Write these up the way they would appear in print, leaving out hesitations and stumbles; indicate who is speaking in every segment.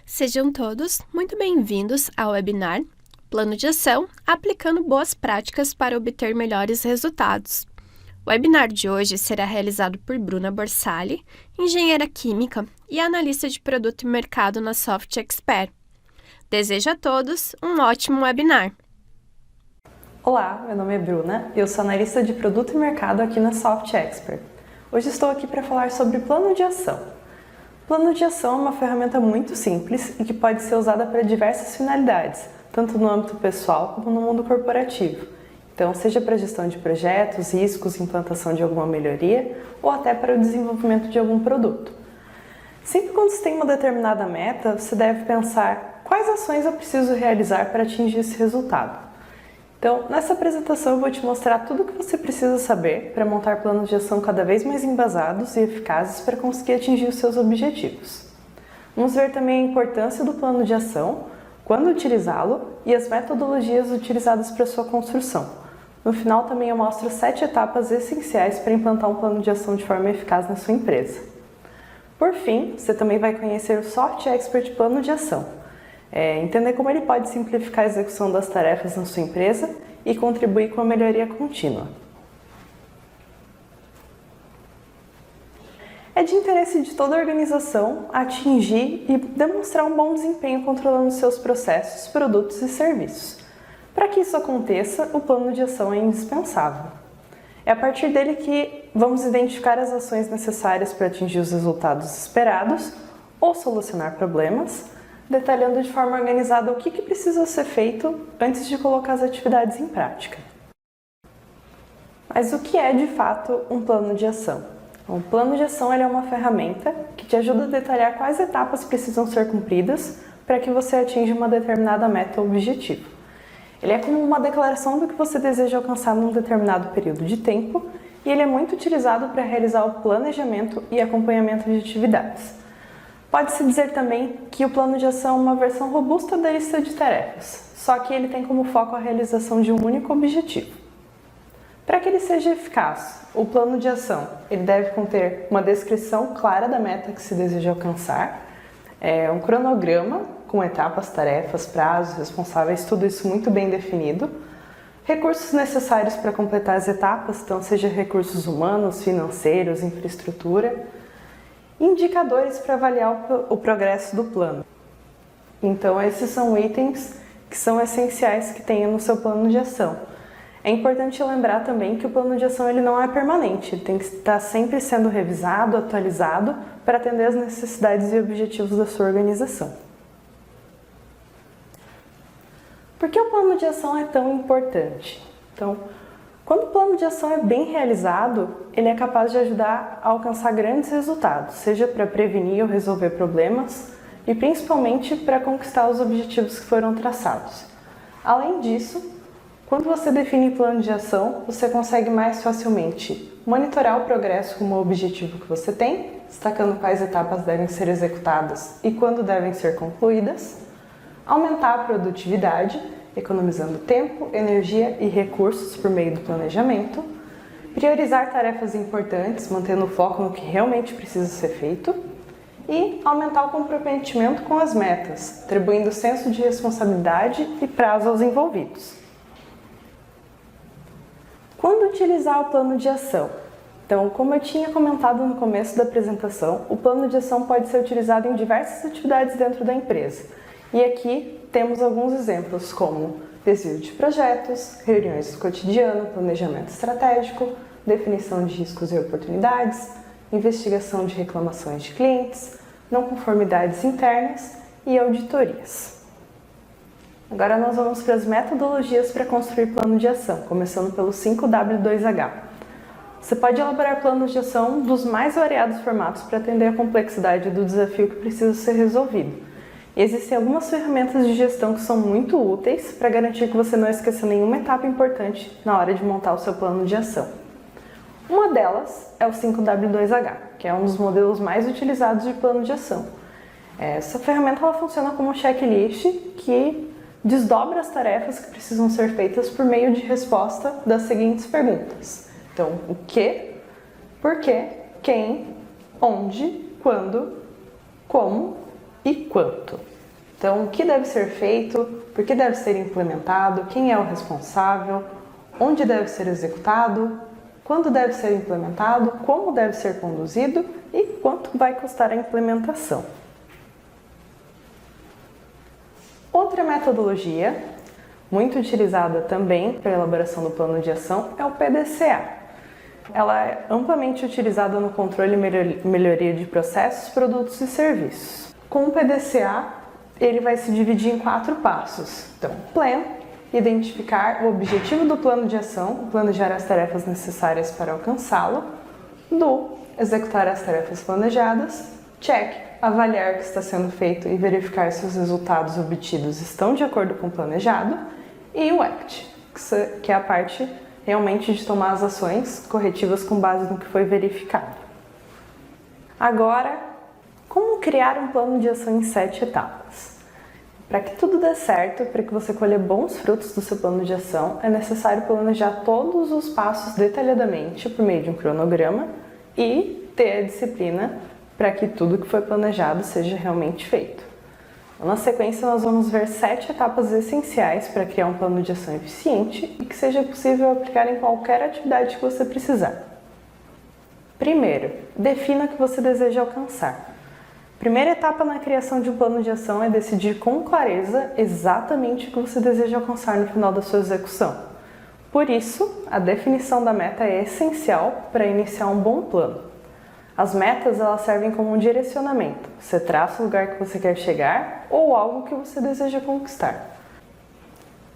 Speaker 1: Sejam todos muito bem-vindos ao webinar Plano de Ação aplicando boas práticas para obter melhores resultados. O webinar de hoje será realizado por Bruna Borsali, engenheira química e analista de produto e mercado na Soft Expert. Desejo a todos um ótimo webinar.
Speaker 2: Olá, meu nome é Bruna e eu sou analista de produto e mercado aqui na Soft Expert. Hoje estou aqui para falar sobre plano de ação. Plano de ação é uma ferramenta muito simples e que pode ser usada para diversas finalidades, tanto no âmbito pessoal como no mundo corporativo. Então, seja para gestão de projetos, riscos, implantação de alguma melhoria ou até para o desenvolvimento de algum produto. Sempre quando você tem uma determinada meta, você deve pensar quais ações eu preciso realizar para atingir esse resultado. Então, nessa apresentação eu vou te mostrar tudo o que você precisa saber para montar planos de ação cada vez mais embasados e eficazes para conseguir atingir os seus objetivos. Vamos ver também a importância do plano de ação, quando utilizá-lo e as metodologias utilizadas para sua construção. No final também eu mostro 7 etapas essenciais para implantar um plano de ação de forma eficaz na sua empresa. Por fim, você também vai conhecer o Soft Expert Plano de Ação. Entender como ele pode simplificar a execução das tarefas na sua empresa e contribuir com a melhoria contínua. É de interesse de toda a organização atingir e demonstrar um bom desempenho controlando seus processos, produtos e serviços. Para que isso aconteça, o plano de ação é indispensável. É a partir dele que vamos identificar as ações necessárias para atingir os resultados esperados ou solucionar problemas, detalhando de forma organizada o que precisa ser feito antes de colocar as atividades em prática. Mas o que é de fato um plano de ação? Um plano de ação é uma ferramenta que te ajuda a detalhar quais etapas precisam ser cumpridas para que você atinja uma determinada meta ou objetivo. Ele é como uma declaração do que você deseja alcançar num determinado período de tempo e ele é muito utilizado para realizar o planejamento e acompanhamento de atividades. Pode-se dizer também que o plano de ação é uma versão robusta da lista de tarefas, só que ele tem como foco a realização de um único objetivo. Para que ele seja eficaz, o plano de ação ele deve conter uma descrição clara da meta que se deseja alcançar, um cronograma com etapas, tarefas, prazos, responsáveis, tudo isso muito bem definido, recursos necessários para completar as etapas, então seja recursos humanos, financeiros, infraestrutura, indicadores para avaliar o progresso do plano. Então, esses são itens que são essenciais que tenha no seu plano de ação. É importante lembrar também que o plano de ação ele não é permanente, ele tem que estar sempre sendo revisado, atualizado para atender às necessidades e objetivos da sua organização. Por que o plano de ação é tão importante? Então, quando o plano de ação é bem realizado, ele é capaz de ajudar a alcançar grandes resultados, seja para prevenir ou resolver problemas e principalmente para conquistar os objetivos que foram traçados. Além disso, quando você define plano de ação, você consegue mais facilmente monitorar o progresso com o objetivo que você tem, destacando quais etapas devem ser executadas e quando devem ser concluídas, aumentar a produtividade, economizando tempo, energia e recursos por meio do planejamento, priorizar tarefas importantes, mantendo o foco no que realmente precisa ser feito e aumentar o comprometimento com as metas, atribuindo senso de responsabilidade e prazo aos envolvidos. Quando utilizar o plano de ação? Então, como eu tinha comentado no começo da apresentação, o plano de ação pode ser utilizado em diversas atividades dentro da empresa. E aqui temos alguns exemplos como desvio de projetos, reuniões do cotidiano, planejamento estratégico, definição de riscos e oportunidades, investigação de reclamações de clientes, não conformidades internas e auditorias. Agora nós vamos para as metodologias para construir plano de ação, começando pelo 5W2H. Você pode elaborar planos de ação dos mais variados formatos para atender a complexidade do desafio que precisa ser resolvido. E existem algumas ferramentas de gestão que são muito úteis para garantir que você não esqueça nenhuma etapa importante na hora de montar o seu plano de ação. Uma delas é o 5W2H, que é um dos modelos mais utilizados de plano de ação. Essa ferramenta ela funciona como um checklist que desdobra as tarefas que precisam ser feitas por meio de resposta das seguintes perguntas. Então, o que, por quê, quem, onde, quando, como e quanto. Então, o que deve ser feito, por que deve ser implementado, quem é o responsável, onde deve ser executado, quando deve ser implementado, como deve ser conduzido e quanto vai custar a implementação. Outra metodologia, muito utilizada também para a elaboração do plano de ação, é o PDCA. Ela é amplamente utilizada no controle e melhoria de processos, produtos e serviços. Com o PDCA, ele vai se dividir em 4 passos. Então, plan, identificar o objetivo do plano de ação, planejar as tarefas necessárias para alcançá-lo. Do, executar as tarefas planejadas. Check, avaliar o que está sendo feito e verificar se os resultados obtidos estão de acordo com o planejado. E o act, que é a parte realmente de tomar as ações corretivas com base no que foi verificado. Agora, como criar um plano de ação em 7 etapas? Para que tudo dê certo, para que você colha bons frutos do seu plano de ação, é necessário planejar todos os passos detalhadamente por meio de um cronograma e ter a disciplina para que tudo que foi planejado seja realmente feito. Na sequência, nós vamos ver 7 etapas essenciais para criar um plano de ação eficiente e que seja possível aplicar em qualquer atividade que você precisar. Primeiro, defina o que você deseja alcançar. A primeira etapa na criação de um plano de ação é decidir com clareza exatamente o que você deseja alcançar no final da sua execução. Por isso, a definição da meta é essencial para iniciar um bom plano. As metas, elas servem como um direcionamento. Você traça o lugar que você quer chegar ou algo que você deseja conquistar.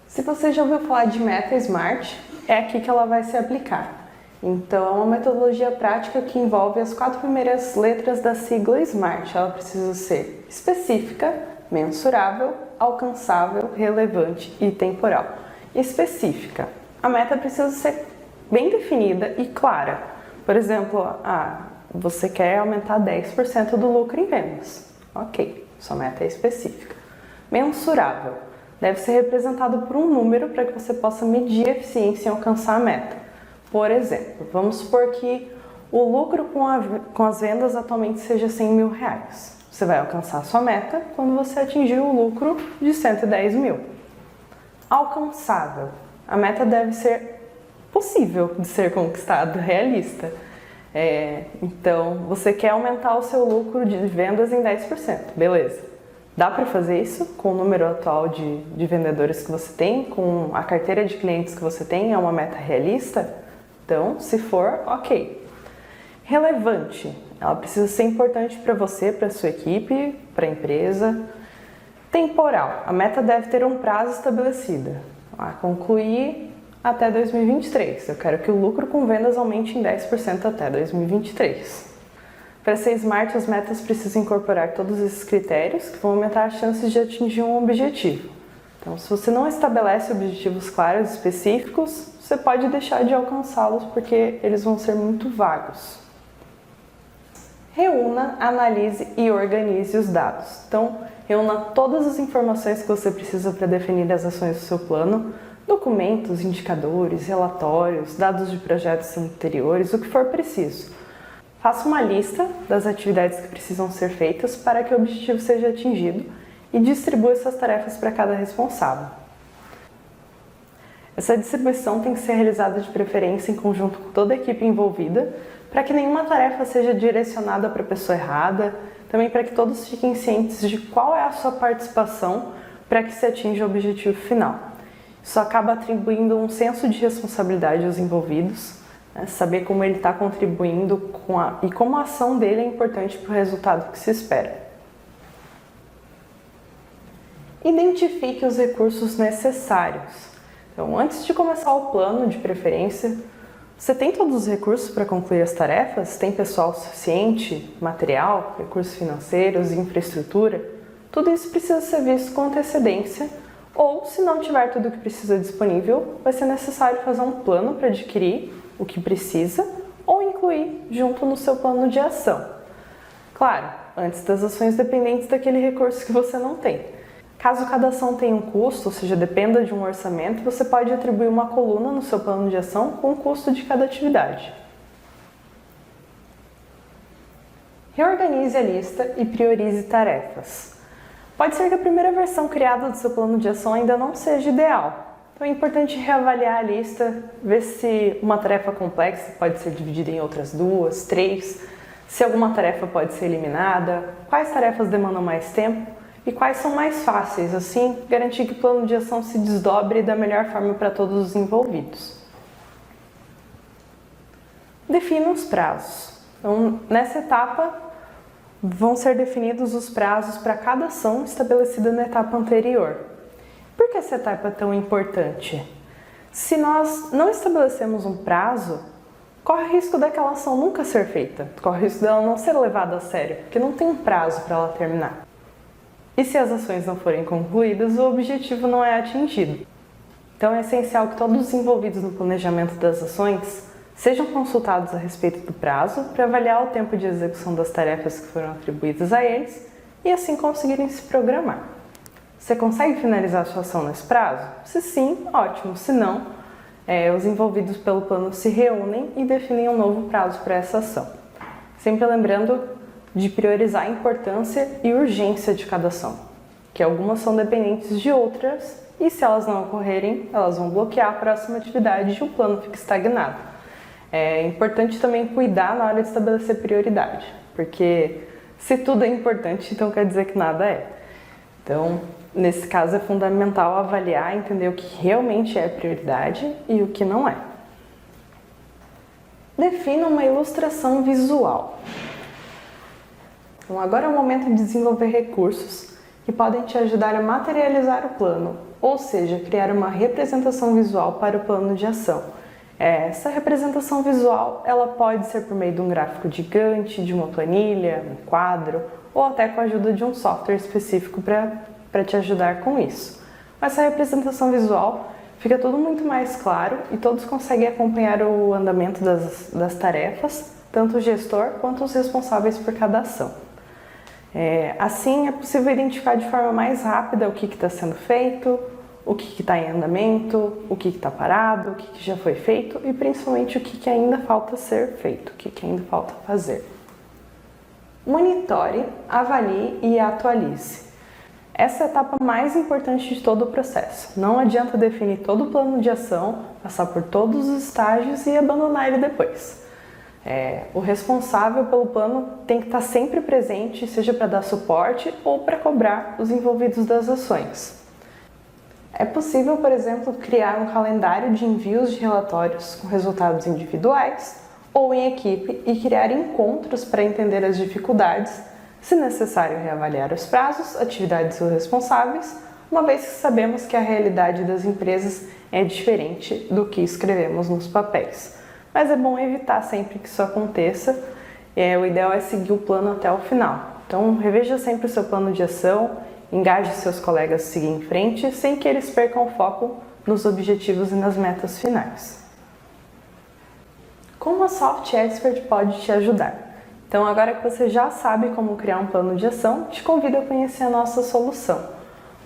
Speaker 2: Se você já ouviu falar de meta SMART, é aqui que ela vai se aplicar. Então, é uma metodologia prática que envolve as 4 primeiras letras da sigla SMART. Ela precisa ser específica, mensurável, alcançável, relevante e temporal. Específica. A meta precisa ser bem definida e clara. Por exemplo, você quer aumentar 10% do lucro em vendas. Ok, sua meta é específica. Mensurável. Deve ser representado por um número para que você possa medir a eficiência em alcançar a meta. Por exemplo, vamos supor que o lucro com as vendas atualmente seja R$100 mil. Você vai alcançar a sua meta quando você atingir o lucro de 110 mil. Alcançável. A meta deve ser possível de ser conquistada, realista. Então, você quer aumentar o seu lucro de vendas em 10%, beleza. Dá para fazer isso com o número atual de vendedores que você tem, com a carteira de clientes que você tem, é uma meta realista? Então, se for, ok. Relevante, ela precisa ser importante para você, para a sua equipe, para a empresa. Temporal, a meta deve ter um prazo estabelecido, a concluir até 2023. Eu quero que o lucro com vendas aumente em 10% até 2023. Para ser SMART, as metas precisam incorporar todos esses critérios que vão aumentar as chances de atingir um objetivo. Então, se você não estabelece objetivos claros e específicos, você pode deixar de alcançá-los porque eles vão ser muito vagos. Reúna, analise e organize os dados. Então, reúna todas as informações que você precisa para definir as ações do seu plano, documentos, indicadores, relatórios, dados de projetos anteriores, o que for preciso. Faça uma lista das atividades que precisam ser feitas para que o objetivo seja atingido e distribua essas tarefas para cada responsável. Essa distribuição tem que ser realizada de preferência em conjunto com toda a equipe envolvida, para que nenhuma tarefa seja direcionada para a pessoa errada, também para que todos fiquem cientes de qual é a sua participação para que se atinja o objetivo final. Isso acaba atribuindo um senso de responsabilidade aos envolvidos, saber como ele está contribuindo e como a ação dele é importante para o resultado que se espera. Identifique os recursos necessários. Então, antes de começar o plano, de preferência, você tem todos os recursos para concluir as tarefas? Tem pessoal suficiente, material, recursos financeiros, infraestrutura? Tudo isso precisa ser visto com antecedência, ou se não tiver tudo o que precisa disponível, vai ser necessário fazer um plano para adquirir o que precisa ou incluir junto no seu plano de ação. Claro, antes das ações dependentes daquele recurso que você não tem. Caso cada ação tenha um custo, ou seja, dependa de um orçamento, você pode atribuir uma coluna no seu plano de ação com o custo de cada atividade. Reorganize a lista e priorize tarefas. Pode ser que a primeira versão criada do seu plano de ação ainda não seja ideal. Então é importante reavaliar a lista, ver se uma tarefa complexa pode ser dividida em outras 2, 3, se alguma tarefa pode ser eliminada, quais tarefas demandam mais tempo e quais são mais fáceis, assim garantir que o plano de ação se desdobre da melhor forma para todos os envolvidos. Defina os prazos. Então, nessa etapa, vão ser definidos os prazos para cada ação estabelecida na etapa anterior. Por que essa etapa é tão importante? Se nós não estabelecemos um prazo, corre o risco daquela ação nunca ser feita, corre o risco dela não ser levada a sério, porque não tem um prazo para ela terminar. E se as ações não forem concluídas, o objetivo não é atingido. Então é essencial que todos os envolvidos no planejamento das ações sejam consultados a respeito do prazo para avaliar o tempo de execução das tarefas que foram atribuídas a eles e assim conseguirem se programar. Você consegue finalizar a sua ação nesse prazo? Se sim, ótimo. Se não, os envolvidos pelo plano se reúnem e definem um novo prazo para essa ação. Sempre lembrando de priorizar a importância e urgência de cada ação, que algumas são dependentes de outras e se elas não ocorrerem, elas vão bloquear a próxima atividade e o plano fica estagnado. É importante também cuidar na hora de estabelecer prioridade, porque se tudo é importante, então quer dizer que nada é. Então, nesse caso, é fundamental avaliar, entender o que realmente é prioridade e o que não é. Defina uma ilustração visual. Então, agora é o momento de desenvolver recursos que podem te ajudar a materializar o plano, ou seja, criar uma representação visual para o plano de ação. Essa representação visual ela pode ser por meio de um gráfico gigante, de uma planilha, um quadro, ou até com a ajuda de um software específico para te ajudar com isso. Mas essa representação visual fica tudo muito mais claro e todos conseguem acompanhar o andamento das tarefas, tanto o gestor quanto os responsáveis por cada ação. Assim é possível identificar de forma mais rápida o que está sendo feito, o que está em andamento, o que está parado, o que já foi feito e principalmente o que ainda falta ser feito, o que ainda falta fazer. Monitore, avalie e atualize. Essa é a etapa mais importante de todo o processo. Não adianta definir todo o plano de ação, passar por todos os estágios e abandonar ele depois. O responsável pelo plano tem que estar sempre presente, seja para dar suporte ou para cobrar os envolvidos das ações. É possível, por exemplo, criar um calendário de envios de relatórios com resultados individuais ou em equipe e criar encontros para entender as dificuldades, se necessário reavaliar os prazos, atividades dos responsáveis, uma vez que sabemos que a realidade das empresas é diferente do que escrevemos nos papéis. Mas é bom evitar sempre que isso aconteça, o ideal é seguir o plano até o final. Então reveja sempre o seu plano de ação, engaje seus colegas a seguir em frente, sem que eles percam o foco nos objetivos e nas metas finais. Como a Soft Expert pode te ajudar? Então, agora que você já sabe como criar um plano de ação, te convido a conhecer a nossa solução.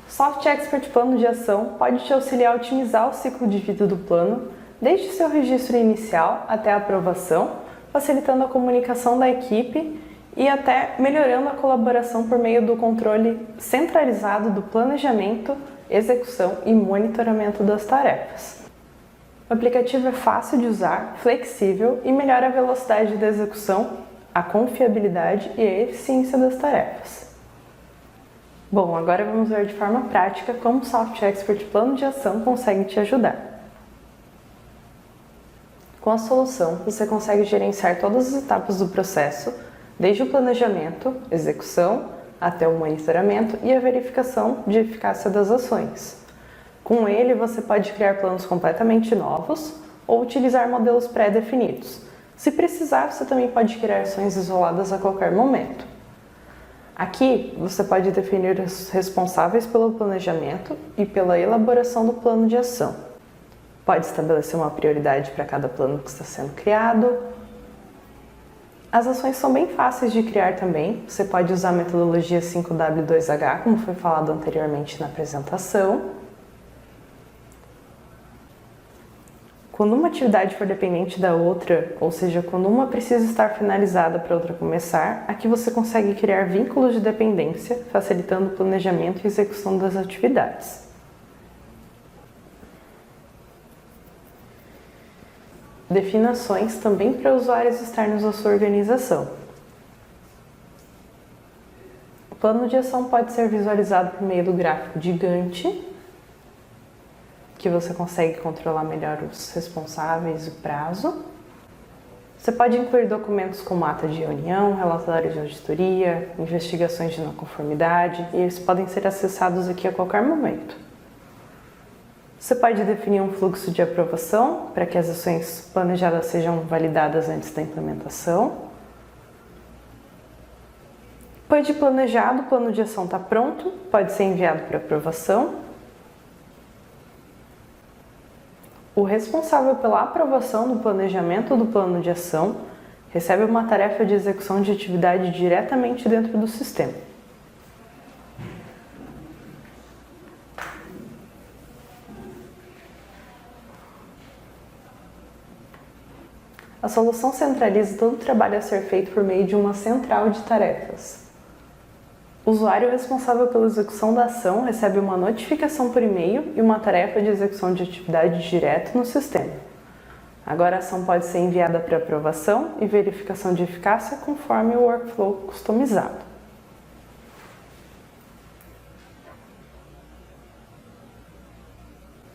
Speaker 2: O Soft Expert Plano de Ação pode te auxiliar a otimizar o ciclo de vida do plano, desde seu registro inicial até a aprovação, facilitando a comunicação da equipe e até melhorando a colaboração por meio do controle centralizado do planejamento, execução e monitoramento das tarefas. O aplicativo é fácil de usar, flexível e melhora a velocidade da execução, a confiabilidade e a eficiência das tarefas. Bom, agora vamos ver de forma prática como o Soft Expert Plano de Ação consegue te ajudar. Com a solução, você consegue gerenciar todas as etapas do processo, desde o planejamento, execução, até o monitoramento e a verificação de eficácia das ações. Com ele, você pode criar planos completamente novos ou utilizar modelos pré-definidos. Se precisar, você também pode criar ações isoladas a qualquer momento. Aqui, você pode definir os responsáveis pelo planejamento e pela elaboração do plano de ação. Pode estabelecer uma prioridade para cada plano que está sendo criado. As ações são bem fáceis de criar também. Você pode usar a metodologia 5W2H, como foi falado anteriormente na apresentação. Quando uma atividade for dependente da outra, ou seja, quando uma precisa estar finalizada para a outra começar, aqui você consegue criar vínculos de dependência, facilitando o planejamento e execução das atividades. Definições também para usuários externos à sua organização. O plano de ação pode ser visualizado por meio do gráfico de Gantt, que você consegue controlar melhor os responsáveis e o prazo. Você pode incluir documentos como ata de reunião, relatórios de auditoria, investigações de não conformidade, e eles podem ser acessados aqui a qualquer momento. Você pode definir um fluxo de aprovação para que as ações planejadas sejam validadas antes da implementação. Depois de planejado, o plano de ação está pronto, pode ser enviado para aprovação. O responsável pela aprovação do planejamento do plano de ação recebe uma tarefa de execução de atividade diretamente dentro do sistema. A solução centraliza todo o trabalho a ser feito por meio de uma central de tarefas. O usuário responsável pela execução da ação recebe uma notificação por e-mail e uma tarefa de execução de atividade direto no sistema. Agora a ação pode ser enviada para aprovação e verificação de eficácia conforme o workflow customizado.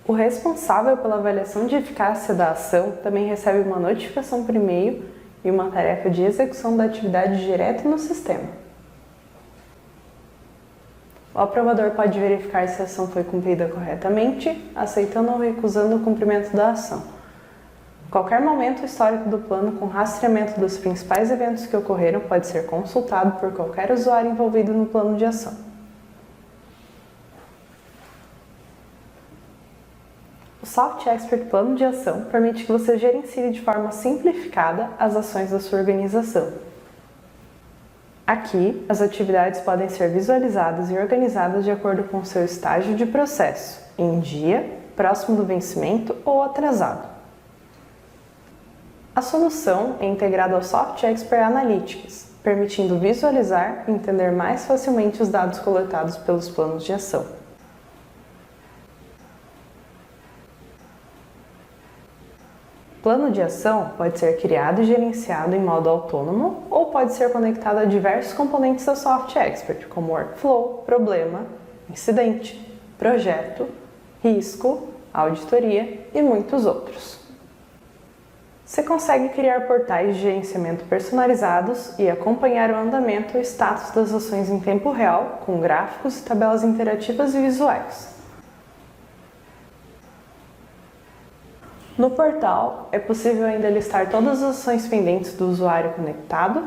Speaker 2: O responsável pela avaliação de eficácia da ação também recebe uma notificação por e-mail e uma tarefa de execução da atividade direto no sistema. O aprovador pode verificar se a ação foi cumprida corretamente, aceitando ou recusando o cumprimento da ação. A qualquer momento, o histórico do plano com rastreamento dos principais eventos que ocorreram pode ser consultado por qualquer usuário envolvido no plano de ação. O Soft Expert Plano de Ação permite que você gerencie de forma simplificada as ações da sua organização. Aqui, as atividades podem ser visualizadas e organizadas de acordo com o seu estágio de processo, em dia, próximo do vencimento ou atrasado. A solução é integrada ao Soft Expert Analytics, permitindo visualizar e entender mais facilmente os dados coletados pelos planos de ação. O plano de ação pode ser criado e gerenciado em modo autônomo ou pode ser conectado a diversos componentes da Soft Expert, como workflow, problema, incidente, projeto, risco, auditoria e muitos outros. Você consegue criar portais de gerenciamento personalizados e acompanhar o andamento e status das ações em tempo real, com gráficos e tabelas interativas e visuais. No portal, é possível ainda listar todas as ações pendentes do usuário conectado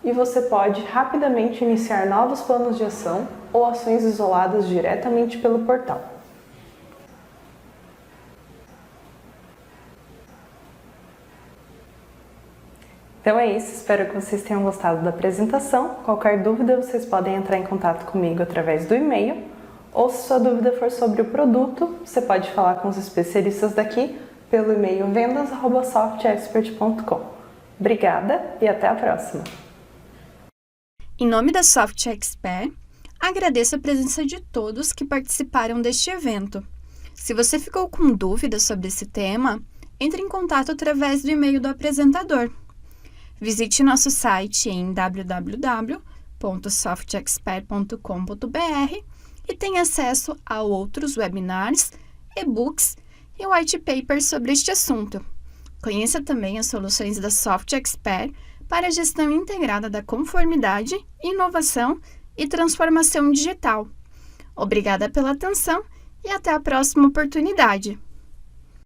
Speaker 2: e você pode rapidamente iniciar novos planos de ação ou ações isoladas diretamente pelo portal. Então é isso, espero que vocês tenham gostado da apresentação. Qualquer dúvida, vocês podem entrar em contato comigo através do e-mail, ou se sua dúvida for sobre o produto, você pode falar com os especialistas daqui pelo e-mail vendas@softexpert.com. Obrigada e até a próxima!
Speaker 1: Em nome da Soft Expert, agradeço a presença de todos que participaram deste evento. Se você ficou com dúvidas sobre esse tema, entre em contato através do e-mail do apresentador. Visite nosso site em www.softexpert.com.br e tenha acesso a outros webinars, e-books e white papers sobre este assunto. Conheça também as soluções da Soft Expert para a gestão integrada da conformidade, inovação e transformação digital. Obrigada pela atenção e até a próxima oportunidade!